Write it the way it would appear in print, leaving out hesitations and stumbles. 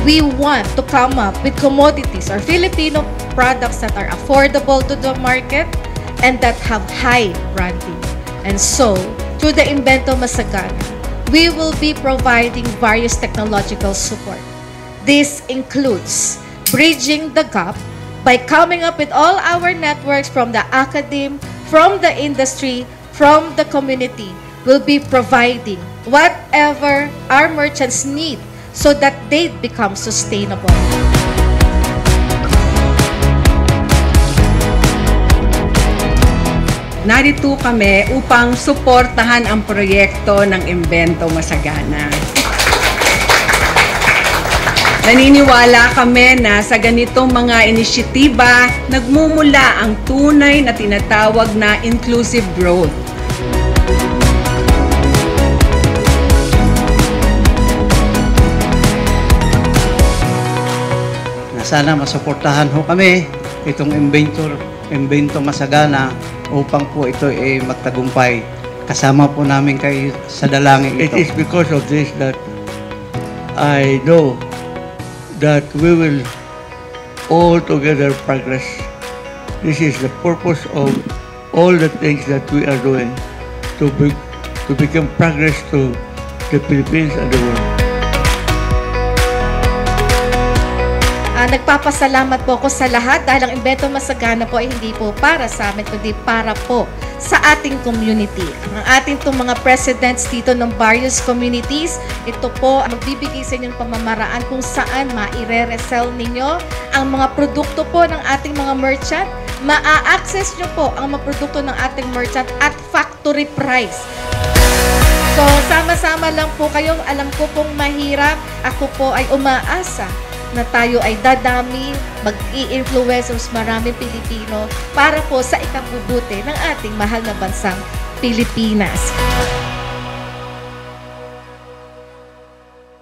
We want to come up with commodities or Filipino products that are affordable to the market and that have high branding. And so, through the Invento Masagana, we will be providing various technological support. This includes bridging the gap by coming up with all our networks from the academe, from the industry, from the community. We'll be providing whatever our merchants need so that they become sustainable. Narito kami upang suportahan ang proyekto ng Invento Masagana. Naniniwala kami na sa ganitong mga inisyatiba, nagmumula ang tunay na tinatawag na inclusive growth. Sana masuportahan ho kami itong Invento Masagana upang po ito ay magtagumpay. Kasama po namin kayo sa dalangin ito. It is because of this that I know that we will all together progress. This is the purpose of all the things that we are doing to become progress to the Philippines and the world. Nagpapasalamat po ako sa lahat dahil ang Invento Masagana po ay hindi po para sa amin, kundi para po sa ating community. Ang ating itong mga presidents dito ng various communities, ito po ang magbibigay sa inyong pamamaraan kung saan maire-resell ninyo ang mga produkto po ng ating mga merchant. Ma-access nyo po ang mga produkto ng ating merchant at factory price. So, sama-sama lang po kayo. Alam ko pong mahirap. Ako po ay umaasa na tayo ay dadami, mag-i-influence mas maraming Pilipino para po sa ikabubuti ng ating mahal na bansang Pilipinas.